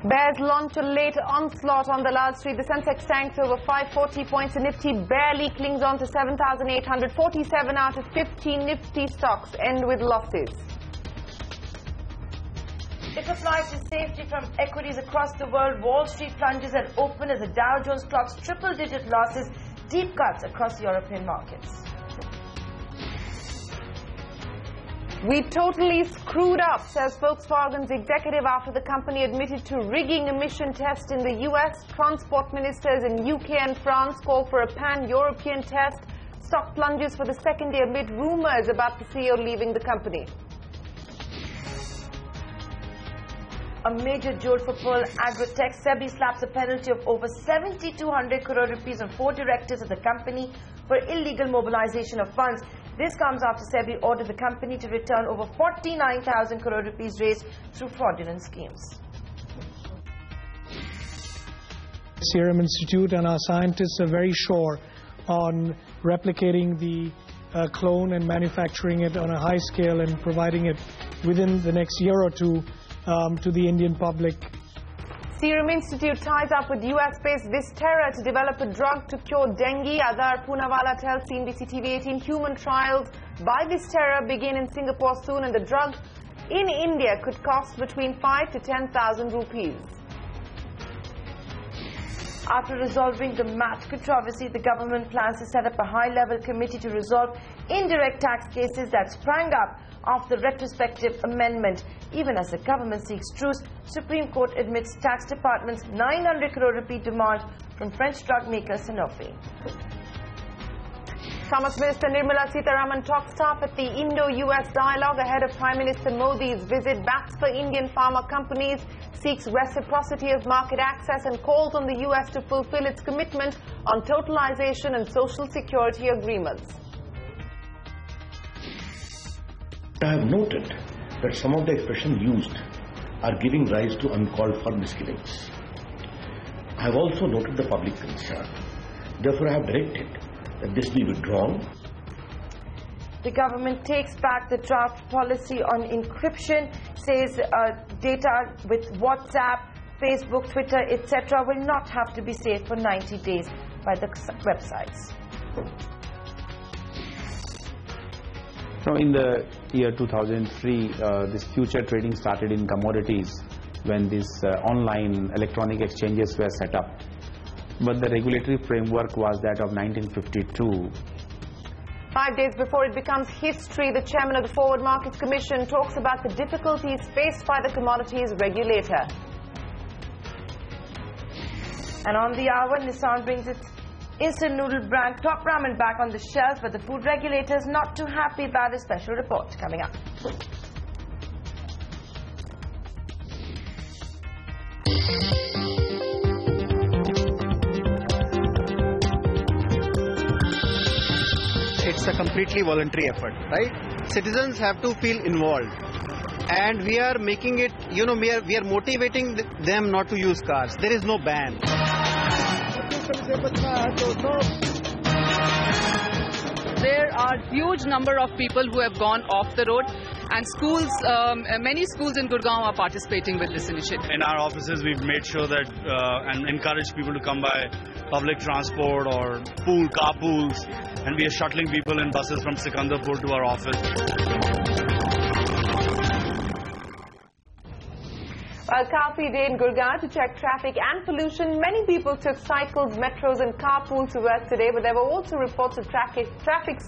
Bears launch a late onslaught on Dalal Street. The Sensex tanks over 540 points. The Nifty barely clings on to 7,847 out of 50 Nifty stocks end with losses. If applied to safety from equities across the world, Wall Street plunges and open as the Dow Jones clocks triple-digit losses, deep cuts across European markets. We totally screwed up, says Volkswagen's executive after the company admitted to rigging emission tests in the US. Transport ministers in UK and France call for a pan-European test. Stock plunges for the second day amid rumours about the CEO leaving the company. A major jolt for Pearl Agrotech. SEBI slaps a penalty of over 7,200 crore rupees on 4 directors of the company for illegal mobilization of funds. This comes after SEBI ordered the company to return over 49,000 crore rupees raised through fraudulent schemes. Serum Institute and our scientists are very sure on replicating the clone and manufacturing it on a high scale and providing it within the next year or two to the Indian public. Serum Institute ties up with US-based Vistera to develop a drug to cure dengue. Adar Poonawala tells CNBC TV 18 human trials by Vistera begin in Singapore soon, and the drug in India could cost between 5,000 to 10,000 rupees. After resolving the MAT controversy, the government plans to set up a high-level committee to resolve indirect tax cases that sprang up after the retrospective amendment. Even as the government seeks truce, Supreme Court admits tax department's 900 crore rupee demand from French drug maker Sanofi. Commerce Minister Nirmala Sitharaman talks tough at the Indo-US dialogue ahead of Prime Minister Modi's visit. Backs for Indian pharma companies, seeks reciprocity of market access and calls on the US to fulfill its commitment on totalization and social security agreements. I have noted that some of the expressions used are giving rise to uncalled for misgivings. I have also noted the public concern. Therefore, I have directed that this be withdrawn. The government takes back the draft policy on encryption, says data with WhatsApp, Facebook, Twitter, etc. will not have to be saved for 90 days by the websites. Now, in the year 2003, this future trading started in commodities when these online electronic exchanges were set up. But the regulatory framework was that of 1952. 5 days before it becomes history, the chairman of the Forward Markets Commission talks about the difficulties faced by the commodities regulator. And on the hour, Nissan brings its instant noodle brand Top Ramen back on the shelves, but the food regulator is not too happy about a special report coming up. It's a completely voluntary effort, right? Citizens have to feel involved, and we are making it, we are motivating them not to use cars. There is no ban. There are huge number of people who have gone off the road, and schools, many schools in Gurgaon are participating with this initiative. In our offices, we've made sure that and encourage people to come by public transport or carpools, and we are shuttling people in buses from Sikandarpur to our office. A car-free day in Gurgaon to check traffic and pollution. Many people took cycles, metros and carpools to work today, but there were also reports of traffic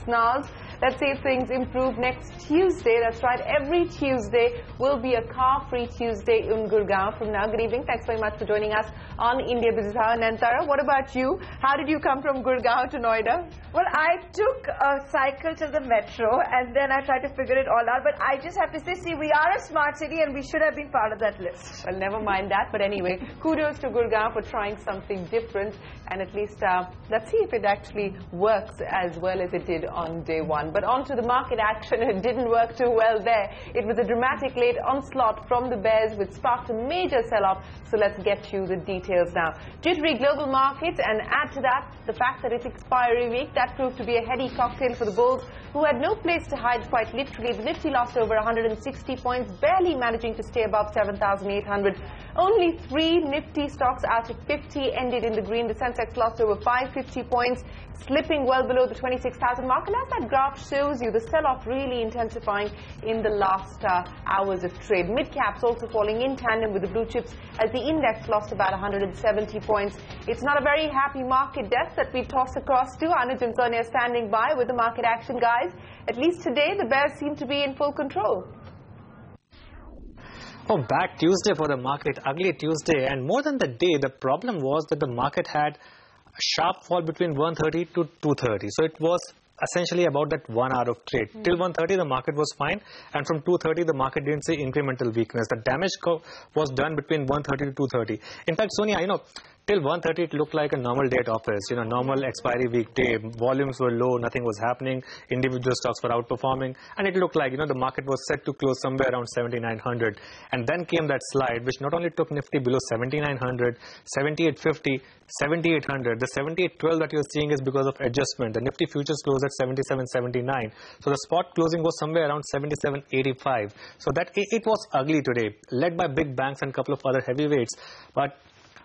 snarls. Let's see if things improve next Tuesday. That's right, every Tuesday will be a car-free Tuesday in Gurgaon from now. Good evening. Thanks very much for joining us on India Business Hour. Nantara, what about you? How did you come from Gurgaon to Noida? Well, I took a cycle to the metro and then I tried to figure it all out. But I just have to say, see, we are a smart city and we should have been part of that list. Well, never mind that. But anyway, kudos to Gurgaon for trying something different. And at least let's see if it actually works as well as it did on day one. But on to the market action. It didn't work too well there. It was a dramatic late onslaught from the bears which sparked a major sell-off. So let's get you the details. details now. Jittery global markets, and add to that the fact that it's expiry week. That proved to be a heady cocktail for the bulls, who had no place to hide quite literally. The Nifty lost over 160 points, barely managing to stay above 7,800. Only 3 Nifty stocks out of 50 ended in the green. The Sensex lost over 550 points, slipping well below the 26,000 mark. And as that graph shows you, the sell-off really intensifying in the last hours of trade. Mid-caps also falling in tandem with the blue chips as the index lost about 170 points. It's not a very happy market desk that we toss across to. Anuj and Sonia standing by with the market action, guys. At least today, the bears seem to be in full control. Oh, bad Tuesday for the market, ugly Tuesday. And more than the day, the problem was that the market had a sharp fall between 1:30 to 2:30. So it was essentially about that 1 hour of trade. Till 1:30 the market was fine, and from 2:30 the market didn't see incremental weakness. The damage was done between 1:30 to 2:30. In fact, Sonia, till 1:30 it looked like a normal day at office, normal expiry week day. Volumes were low, nothing was happening, individual stocks were outperforming, and it looked like, the market was set to close somewhere around 7,900. And then came that slide, which not only took Nifty below 7,900, 7,850, 7,800. The 7,812 that you're seeing is because of adjustment. The Nifty futures closed at 77.79. So the spot closing was somewhere around 77.85. So that it was ugly today, led by big banks and a couple of other heavyweights. But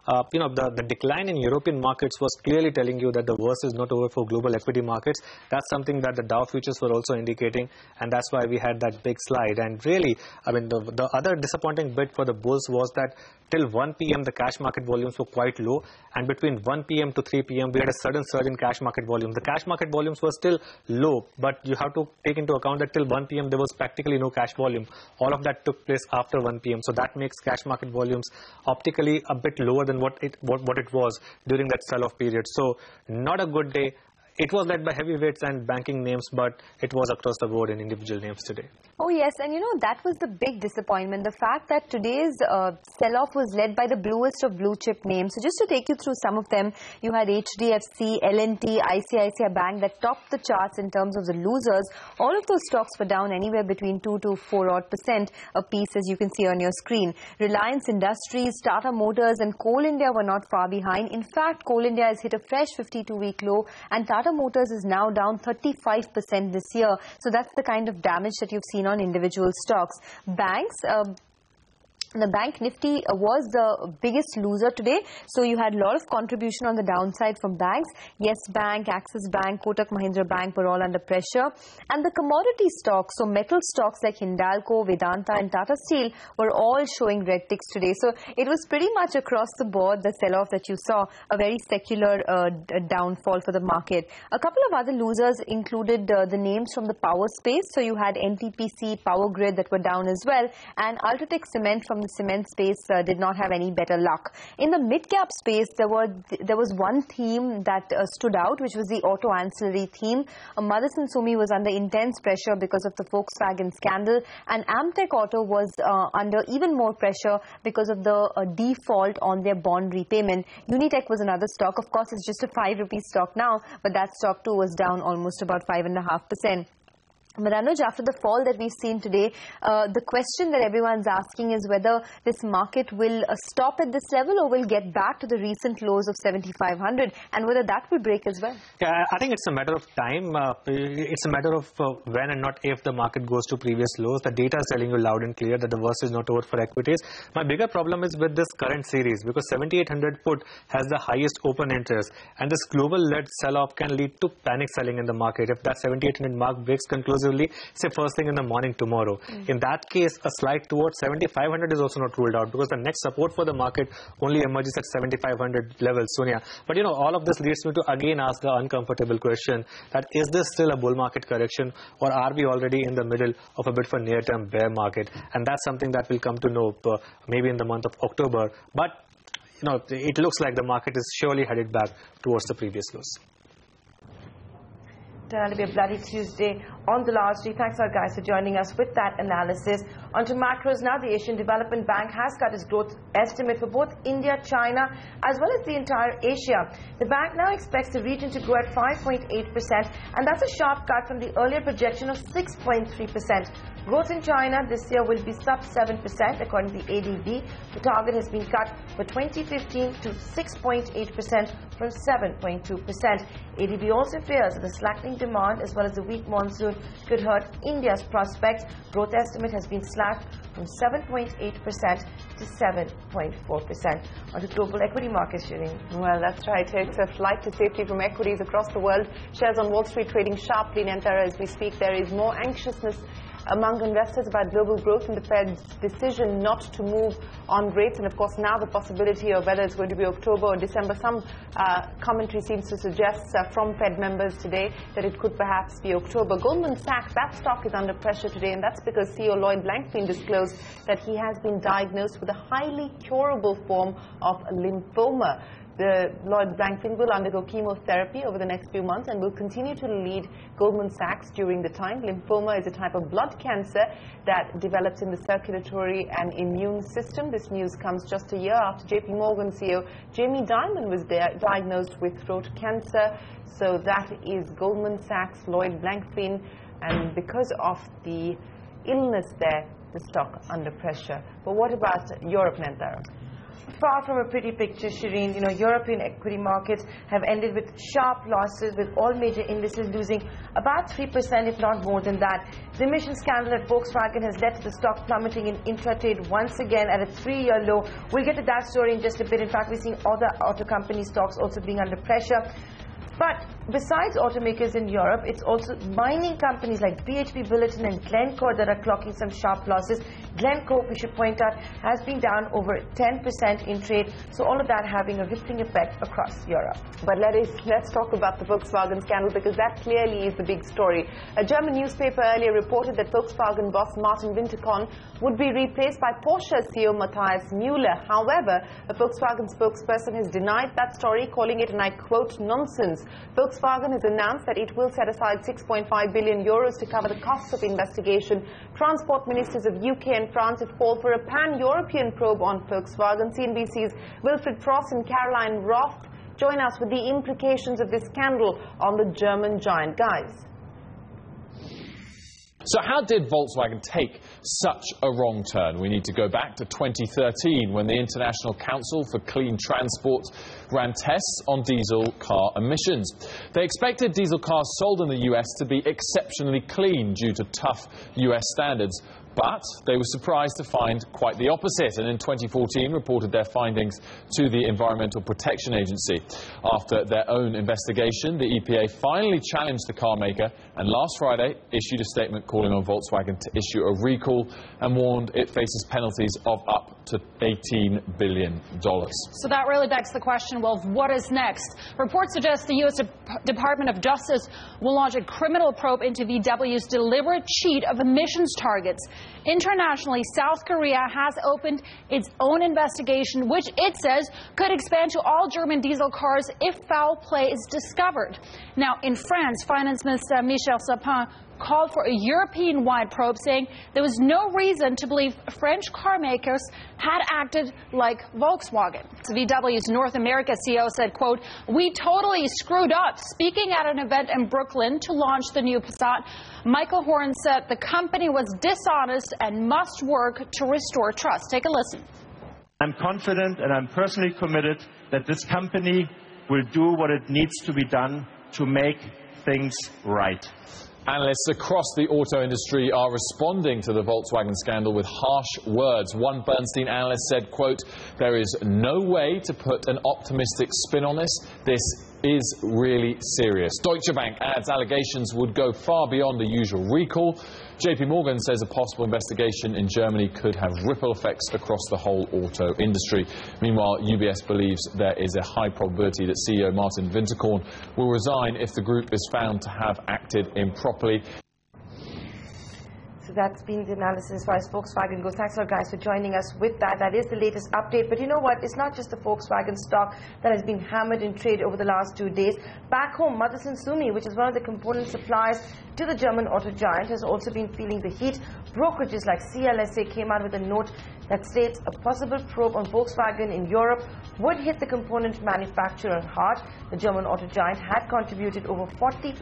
the decline in European markets was clearly telling you that the worst is not over for global equity markets. That's something that the Dow futures were also indicating, and that's why we had that big slide. And really, the other disappointing bit for the bulls was that till 1 p.m. the cash market volumes were quite low, and between 1 p.m. to 3 p.m. we had a sudden surge in cash market volume. The cash market volumes were still low, but you have to take into account that till 1 p.m. there was practically no cash volume. All of that took place after 1 p.m. So that makes cash market volumes optically a bit lower than what it was during that sell-off period. So not a good day. It was led by heavyweights and banking names, but it was across the board in individual names today. Oh yes, and that was the big disappointment. The fact that today's sell-off was led by the bluest of blue chip names. So just to take you through some of them, you had HDFC, L&T, ICICI Bank that topped the charts in terms of the losers. All of those stocks were down anywhere between 2 to 4% a piece, as you can see on your screen. Reliance Industries, Tata Motors and Coal India were not far behind. In fact, Coal India has hit a fresh 52-week low, and Tata Motors is now down 35% this year. So that's the kind of damage that you've seen on individual stocks. Banks, the bank Nifty was the biggest loser today. So you had a lot of contribution on the downside from banks. Yes Bank, Axis Bank, Kotak Mahindra Bank were all under pressure. And the commodity stocks, so metal stocks like Hindalco, Vedanta and Tata Steel were all showing red ticks today. So it was pretty much across the board, the sell-off that you saw, a very secular downfall for the market. A couple of other losers included the names from the power space. So you had NTPC, Power Grid that were down as well, and Ultratech Cement from the cement space did not have any better luck. In the mid-cap space, there was one theme that stood out, which was the auto ancillary theme. Motherson Sumi was under intense pressure because of the Volkswagen scandal, and Amtech Auto was under even more pressure because of the default on their bond repayment. Unitech was another stock. Of course, it's just a 5 rupee stock now, but that stock too was down almost about 5.5%. But Anuj, after the fall that we've seen today, the question that everyone's asking is whether this market will stop at this level or will get back to the recent lows of 7,500, and whether that will break as well. Yeah, I think it's a matter of time. It's a matter of when and not if the market goes to previous lows. The data is telling you loud and clear that the worst is not over for equities. My bigger problem is with this current series, because 7,800 put has the highest open interest, and this global-led sell-off can lead to panic selling in the market. If that 7,800 mark breaks conclusively, say first thing in the morning tomorrow. In that case, a slide towards 7,500 is also not ruled out, because the next support for the market only emerges at 7,500 levels, Sonia. But all of this leads me to again ask the uncomfortable question that is this still a bull market correction, or are we already in the middle of a bit of a near-term bear market? And that's something that we'll come to know maybe in the month of October. But it looks like the market is surely headed back towards the previous lows. It'll be a bloody Tuesday on Dalal Street. Thanks our guys for joining us with that analysis. On to macros now. The Asian Development Bank has cut its growth estimate for both India, China as well as the entire Asia. The bank now expects the region to grow at 5.8%, and that's a sharp cut from the earlier projection of 6.3%. Growth in China this year will be sub 7% according to the ADB. The target has been cut for 2015 to 6.8% from 7.2%. ADB also fears that the slackening demand as well as the weak monsoon could hurt India's prospects. Growth estimate has been slashed from 7.8% to 7.4%. On to global equity markets, Shireen. Well, that's right. It's a flight to safety from equities across the world. Shares on Wall Street trading sharply. Nantara, as we speak, there is more anxiousness among investors about global growth and the Fed's decision not to move on rates, and of course now the possibility of whether it's going to be October or December. Some commentary seems to suggest from Fed members today that it could perhaps be October. Goldman Sachs, that stock is under pressure today, and that's because CEO Lloyd Blankfein disclosed that he has been diagnosed with a highly curable form of lymphoma. Lloyd Blankfein will undergo chemotherapy over the next few months and will continue to lead Goldman Sachs during the time. Lymphoma is a type of blood cancer that develops in the circulatory and immune system. This news comes just a year after JP Morgan CEO Jamie Dimon was diagnosed with throat cancer. So that is Goldman Sachs, Lloyd Blankfein, and because of the illness there, the stock under pressure. But what about Europe, Nantara? Far from a pretty picture, Shireen. You know, European equity markets have ended with sharp losses, with all major indices losing about 3%, if not more than that. The emission scandal at Volkswagen has led to the stock plummeting in intratrade once again at a 3-year low. We'll get to that story in just a bit. In fact, we're seeing other auto company stocks also being under pressure. But besides automakers in Europe, it's also mining companies like BHP Billiton and Glencore that are clocking some sharp losses. Glencore, we should point out, has been down over 10% in trade. So all of that having a rippling effect across Europe. But let's talk about the Volkswagen scandal, because that clearly is the big story. A German newspaper earlier reported that Volkswagen boss Martin Winterkorn would be replaced by Porsche CEO Matthias Müller. However, a Volkswagen spokesperson has denied that story, calling it, and I quote, nonsense. Volkswagen has announced that it will set aside 6.5 billion euros to cover the costs of investigation. Transport ministers of UK and France have called for a pan-European probe on Volkswagen. CNBC's Wilfried Frost and Caroline Roth join us with the implications of this scandal on the German giant. Guys. So how did Volkswagen take such a wrong turn? We need to go back to 2013 when the International Council for Clean Transport ran tests on diesel car emissions. They expected diesel cars sold in the US to be exceptionally clean due to tough US standards. But they were surprised to find quite the opposite, and in 2014 reported their findings to the Environmental Protection Agency. After their own investigation, the EPA finally challenged the car maker and last Friday issued a statement calling on Volkswagen to issue a recall and warned it faces penalties of up to $18 billion. So that really begs the question, well, what is next? Reports suggest the U.S. Department of Justice will launch a criminal probe into VW's deliberate cheat of emissions targets. Internationally, South Korea has opened its own investigation, which it says could expand to all German diesel cars if foul play is discovered. Now, in France, Finance Minister Michel Sapin called for a European-wide probe, saying there was no reason to believe French car makers had acted like Volkswagen. VW's North America CEO said, quote, "We totally screwed up." Speaking at an event in Brooklyn to launch the new Passat, Michael Horn said the company was dishonest and must work to restore trust. Take a listen. I'm confident and I'm personally committed that this company will do what it needs to be done to make things right. Analysts across the auto industry are responding to the Volkswagen scandal with harsh words. One Bernstein analyst said, quote, "There is no way to put an optimistic spin on this. This is really serious." Deutsche Bank adds allegations would go far beyond the usual recall. JP Morgan says a possible investigation in Germany could have ripple effects across the whole auto industry. Meanwhile, UBS believes there is a high probability that CEO Martin Winterkorn will resign if the group is found to have acted improperly. So that's been the analysis as far as Volkswagen goes. Thanks a lot, guys, for joining us with that. That is the latest update. But you know what? It's not just the Volkswagen stock that has been hammered in trade over the last 2 days. Back home, Motherson Sumi, which is one of the component suppliers to the German auto giant, has also been feeling the heat. Brokerages like CLSA came out with a note that states a possible probe on Volkswagen in Europe would hit the component manufacturer hard. The German auto giant had contributed over 40%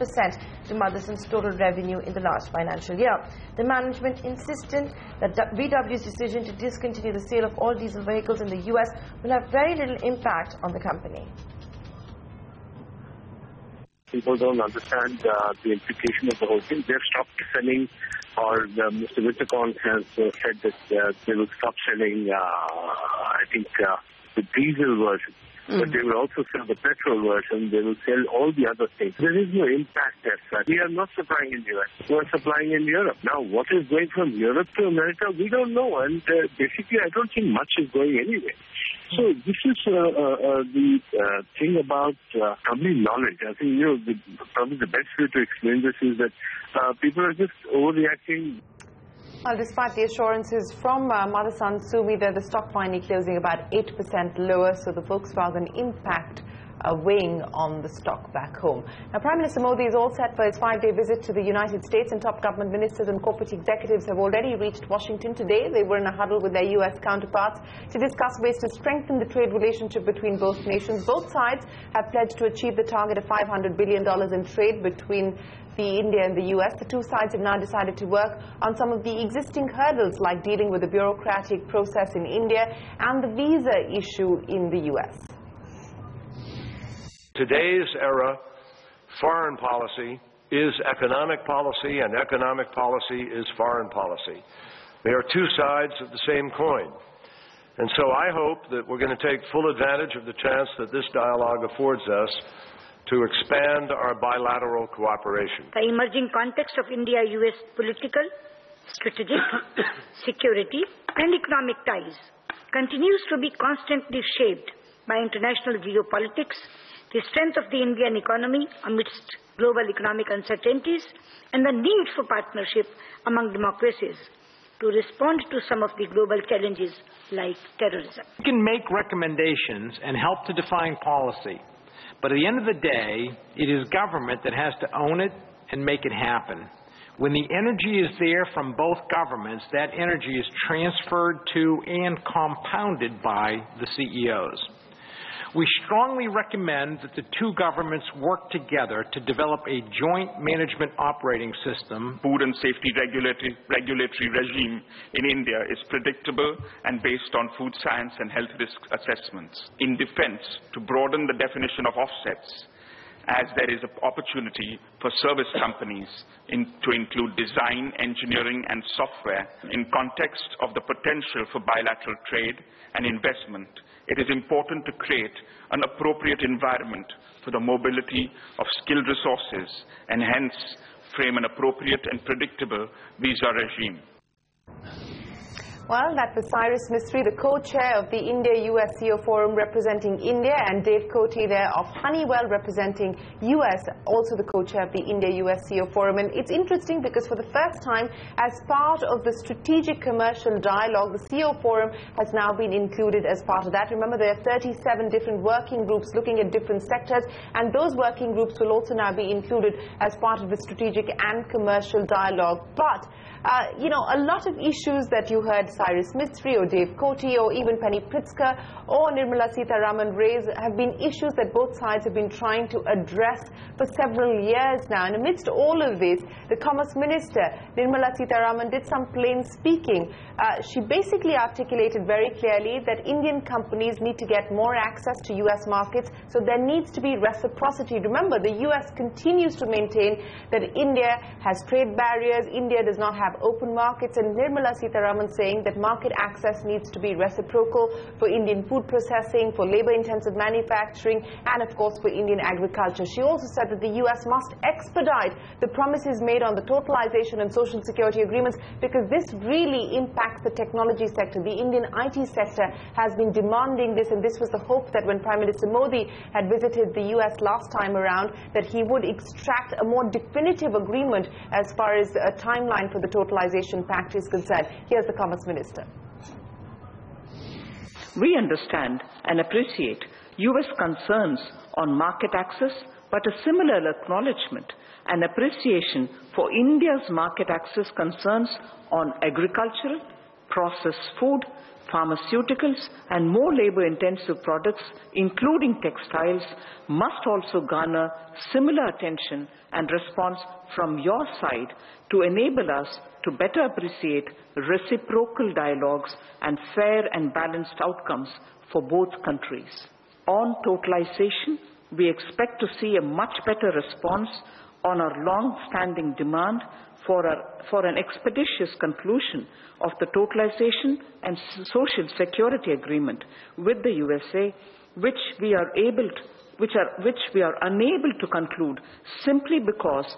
to Motherson's total revenue in the last financial year. The management insisted that VW's decision to discontinue the sale of all diesel vehicles in the US will have very little impact on the company. People don't understand the implication of the whole thing. They've stopped selling, or Mr. Wittekon has said that they will stop selling, I think, the diesel version. But they will also sell the petrol version. They will sell all the other things. There is no impact as such. We are not supplying in the US. We are supplying in Europe. Now, what is going from Europe to America, we don't know. And basically, I don't think much is going anywhere. So this is the thing about public knowledge. I think, probably the best way to explain this is that people are just overreacting. Well, despite the assurances from Motherson Sumi, the stock finally closing about 8% lower, so the Volkswagen impact weighing on the stock back home. Now, Prime Minister Modi is all set for his 5-day visit to the United States, and top government ministers and corporate executives have already reached Washington today. They were in a huddle with their U.S. counterparts to discuss ways to strengthen the trade relationship between both nations. Both sides have pledged to achieve the target of $500 billion in trade between India and the US. The two sides have now decided to work on some of the existing hurdles, like dealing with the bureaucratic process in India and the visa issue in the US. Today's era, foreign policy is economic policy, and economic policy is foreign policy. They are two sides of the same coin. And so I hope that we're going to take full advantage of the chance that this dialogue affords us to expand our bilateral cooperation. The emerging context of India-US political, strategic, security and economic ties continues to be constantly shaped by international geopolitics, the strength of the Indian economy amidst global economic uncertainties, and the need for partnership among democracies to respond to some of the global challenges like terrorism. We can make recommendations and help to define policy. But at the end of the day, it is government that has to own it and make it happen. When the energy is there from both governments, that energy is transferred to and compounded by the CEOs. We strongly recommend that the two governments work together to develop a joint management operating system. Food and safety regulatory regime in India is predictable and based on food science and health risk assessments. In defense, to broaden the definition of offsets, as there is an opportunity for service companies to include design, engineering and software in context of the potential for bilateral trade and investment. It is important to create an appropriate environment for the mobility of skilled resources and hence frame an appropriate and predictable visa regime. Well, that was Cyrus Mistry, the co-chair of the India-US CEO Forum representing India, and Dave Cote there of Honeywell representing US, also the co-chair of the India-US CEO Forum. And it's interesting because for the first time, as part of the strategic commercial dialogue, the CEO Forum has now been included as part of that. Remember, there are 37 different working groups looking at different sectors, and those working groups will also now be included as part of the strategic and commercial dialogue. But a lot of issues that you heard Cyrus Mistry or Dave Cote or even Penny Pritzker or Nirmala Sitharaman raise have been issues that both sides have been trying to address for several years now. And amidst all of this, the Commerce Minister, Nirmala Sitharaman, did some plain speaking. She basically articulated very clearly that Indian companies need to get more access to US markets, so there needs to be reciprocity. Remember, the US continues to maintain that India has trade barriers, India does not have open markets, and Nirmala Sitharaman saying that market access needs to be reciprocal for Indian food processing, for labor-intensive manufacturing, and of course for Indian agriculture. She also said that the US must expedite the promises made on the totalization and social security agreements, because this really impacts the technology sector. The Indian IT sector has been demanding this, and this was the hope that when Prime Minister Modi had visited the US last time around, that he would extract a more definitive agreement as far as a timeline for the totalization pact is concerned. Here's the Commerce Minister. We understand and appreciate US concerns on market access, but a similar acknowledgement and appreciation for India's market access concerns on agricultural, processed food, pharmaceuticals and more labor-intensive products, including textiles, must also garner similar attention and response from your side to enable us to better appreciate reciprocal dialogues and fair and balanced outcomes for both countries. On totalization, we expect to see a much better response on our long-standing demand for an expeditious conclusion of the totalization and social security agreement with the USA, which we are unable to conclude simply because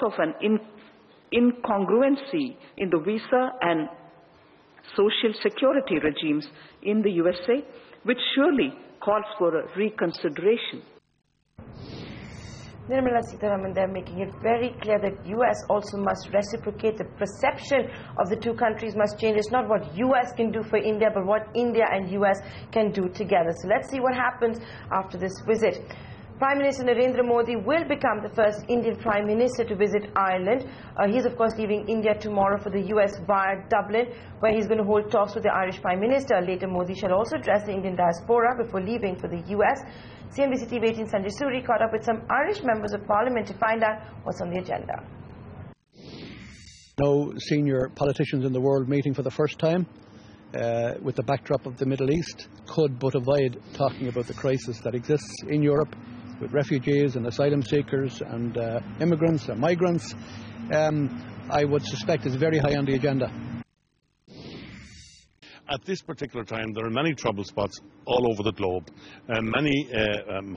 of an incongruency in the visa and social security regimes in the USA, which surely calls for a reconsideration. Nirmala Sitharaman, they're making it very clear that US also must reciprocate. The perception of the two countries must change. It's not what US can do for India, but what India and US can do together. So let's see what happens after this visit. Prime Minister Narendra Modi will become the first Indian Prime Minister to visit Ireland. He's of course leaving India tomorrow for the US via Dublin, where he's going to hold talks with the Irish Prime Minister. Later, Modi shall also address the Indian diaspora before leaving for the US. CNBC TV 18 Sanjay Suri caught up with some Irish members of Parliament to find out what's on the agenda. No senior politicians in the world meeting for the first time with the backdrop of the Middle East could but avoid talking about the crisis that exists in Europe with refugees and asylum seekers and immigrants and migrants. I would suspect is very high on the agenda. At this particular time, there are many trouble spots all over the globe, many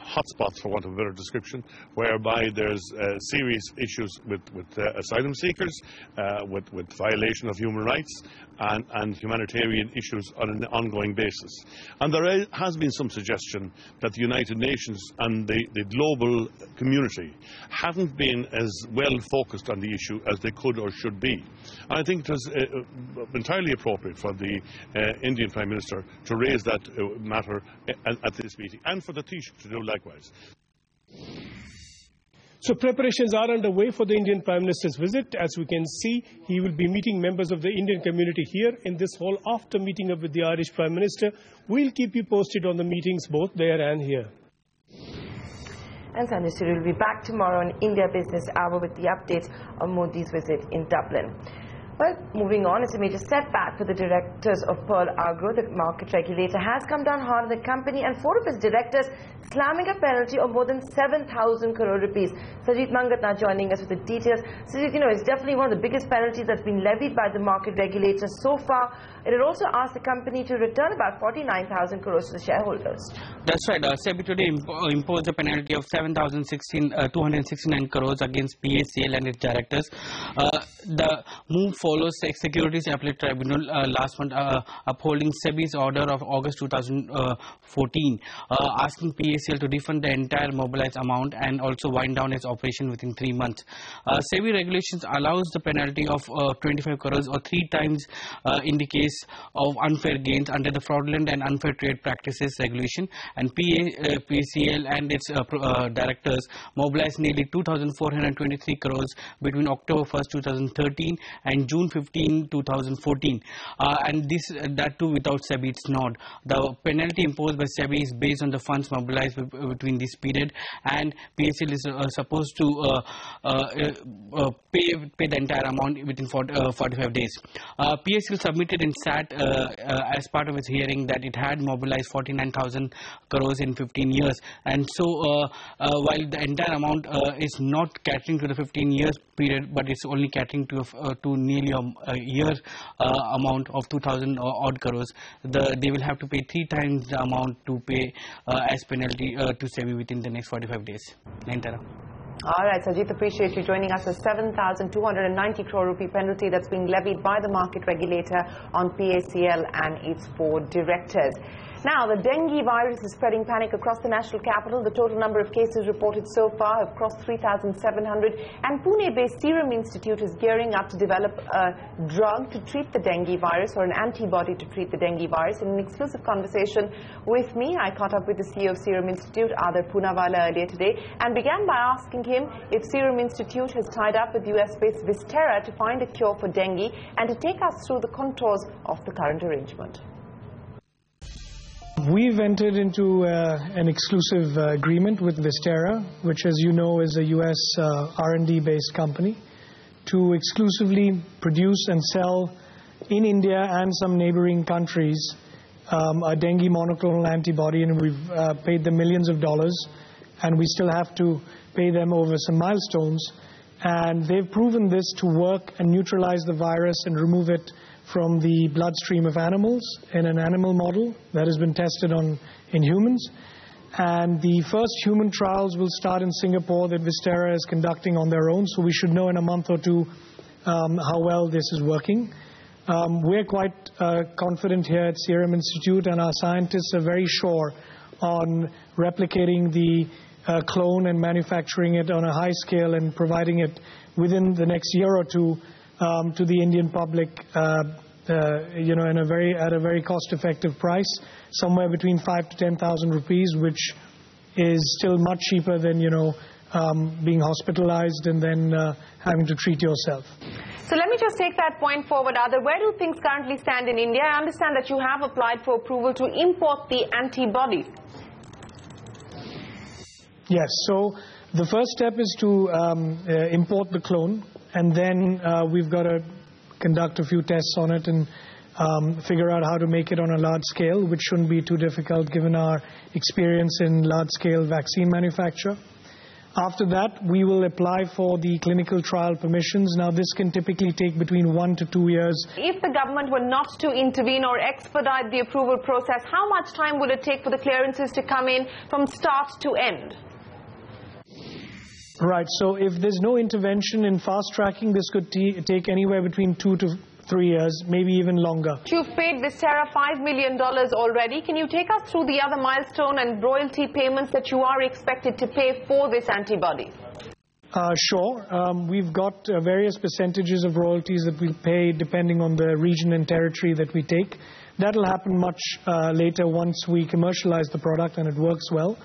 hot spots, for want of a better description, whereby there's serious issues with asylum seekers, with violation of human rights and humanitarian issues on an ongoing basis. And there has been some suggestion that the United Nations and the global community haven't been as well focused on the issue as they could or should be. And I think it was entirely appropriate for the Indian Prime Minister to raise that matter at this meeting, and for the Taoiseach to do likewise. So preparations are underway for the Indian Prime Minister's visit. As we can see, he will be meeting members of the Indian community here in this hall after meeting up with the Irish Prime Minister. We'll keep you posted on the meetings both there and here. And Sanjay Suri will be back tomorrow on India Business Hour with the updates on Modi's visit in Dublin. Well, moving on, it's a major setback for the directors of Pearl Agro. The market regulator has come down hard on the company and 4 of its directors slamming a penalty of more than 7,000 crore rupees. Sajid Mangat now joining us with the details. Sajid, you know, it's definitely one of the biggest penalties that's been levied by the market regulator so far. It had also asked the company to return about 49,000 crores to the shareholders. That's right. SEBI today imposed a penalty of 7,269 crores against PACL and its directors. The move follows the Securities Appellate Tribunal last month upholding SEBI's order of August 2014, asking PACL to refund the entire mobilized amount and also wind down its operation within 3 months. SEBI regulations allows the penalty of 25 crores or 3 times in the case of unfair gains under the Fraudulent and Unfair Trade Practices Regulation, and PACL and its directors mobilized nearly 2,423 crores between October 1st, 2013 and June 15, 2014, and that too without SEBI's nod. The penalty imposed by SEBI is based on the funds mobilized between this period, and PACL is supposed to pay the entire amount within 45 days. PACL submitted in SAT as part of its hearing that it had mobilized 49,000 crores in 15 years, and so while the entire amount is not catering to the 15 years period, but it's only catering to nearly only a year amount of 2,000 odd crores. They will have to pay 3 times the amount to pay as penalty to SEBI within the next 45 days. Naintara. All right, Sajid, appreciate you joining us. A 7,290 crore rupee penalty that's being levied by the market regulator on PACL and its 4 directors. Now, the dengue virus is spreading panic across the national capital. The total number of cases reported so far have crossed 3,700, and Pune-based Serum Institute is gearing up to develop a drug to treat the dengue virus, or an antibody to treat the dengue virus. In an exclusive conversation with me, I caught up with the CEO of Serum Institute, Adar Poonawalla, earlier today, and began by asking him if Serum Institute has tied up with US-based Vistera to find a cure for dengue and to take us through the contours of the current arrangement. We've entered into an exclusive agreement with Vistera, which, as you know, is a US R&D based company, to exclusively produce and sell in India and some neighboring countries a dengue monoclonal antibody, and we've paid them millions of dollars, and we still have to pay them over some milestones. And they've proven this to work and neutralize the virus and remove it from the bloodstream of animals in an animal model that has been tested in humans. And the first human trials will start in Singapore that Vistera is conducting on their own, so we should know in a month or two how well this is working. We're quite confident here at Serum Institute, and our scientists are very sure on replicating the clone and manufacturing it on a high scale and providing it within the next year or two to the Indian public, at a very cost-effective price, somewhere between 5,000 to 10,000 rupees, which is still much cheaper than being hospitalized and then having to treat yourself. So let me just take that point forward, Adar. Where do things currently stand in India? I understand that you have applied for approval to import the antibody. Yes. So the first step is to import the clone. And then we've got to conduct a few tests on it and figure out how to make it on a large scale, which shouldn't be too difficult given our experience in large-scale vaccine manufacture. After that, we will apply for the clinical trial permissions. Now, this can typically take between 1 to 2 years. If the government were not to intervene or expedite the approval process, how much time would it take for the clearances to come in from start to end? Right, so if there's no intervention in fast tracking, this could take anywhere between 2 to 3 years, maybe even longer. You've paid Vistera $5 million already. Can you take us through the other milestone and royalty payments that you are expected to pay for this antibody? Sure. We've got various percentages of royalties that we'll pay depending on the region and territory that we take. That'll happen much later once we commercialize the product and it works well.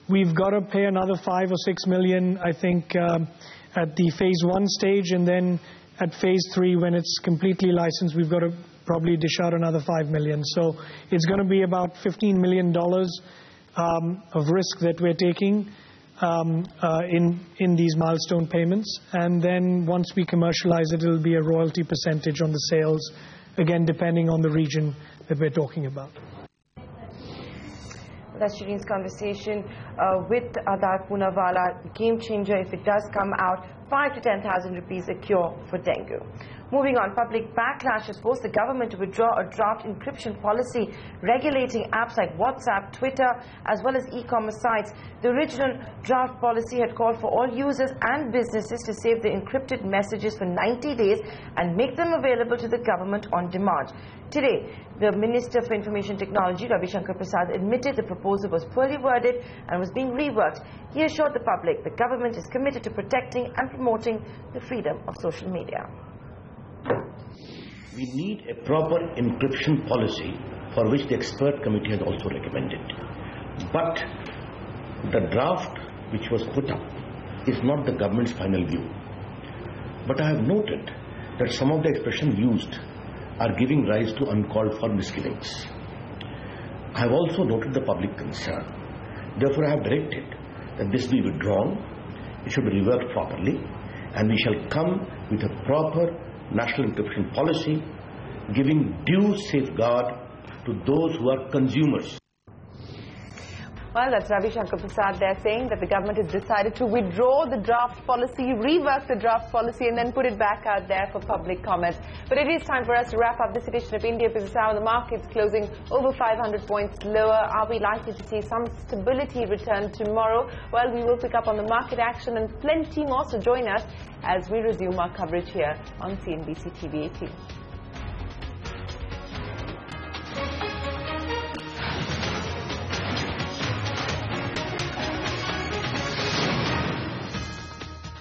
We've got to pay another 5 or 6 million, I think, at the phase 1 stage, and then at phase 3, when it's completely licensed, we've got to probably dish out another 5 million. So it's going to be about $15 million of risk that we're taking in these milestone payments. And then once we commercialize it, it'll be a royalty percentage on the sales, again, depending on the region that we're talking about. That's Shireen's conversation with Adar Poonawalla. Game changer if it does come out. 5,000 to 10,000 rupees a cure for dengue. Moving on, public backlash has forced the government to withdraw a draft encryption policy regulating apps like WhatsApp, Twitter, as well as e-commerce sites. The original draft policy had called for all users and businesses to save the encrypted messages for 90 days and make them available to the government on demand. Today, the Minister for Information Technology, Ravi Shankar Prasad, admitted the proposal was poorly worded and was being reworked. He assured the public the government is committed to protecting and promoting the freedom of social media. We need a proper encryption policy, for which the expert committee has also recommended. But the draft which was put up is not the government's final view. But I have noted that some of the expressions used are giving rise to uncalled for misgivings. I have also noted the public concern. Therefore, I have directed that this be withdrawn, it should be reworked properly, and we shall come with a proper national encryption policy, giving due safeguard to those who are consumers. Well, that's Ravi Shankar Prasad there saying that the government has decided to withdraw the draft policy, rework the draft policy and then put it back out there for public comment. But it is time for us to wrap up this edition of India Business Hour. The market's closing over 500 points lower. Are we likely to see some stability return tomorrow? Well, we will pick up on the market action and plenty more, so join us as we resume our coverage here on CNBC TV 18.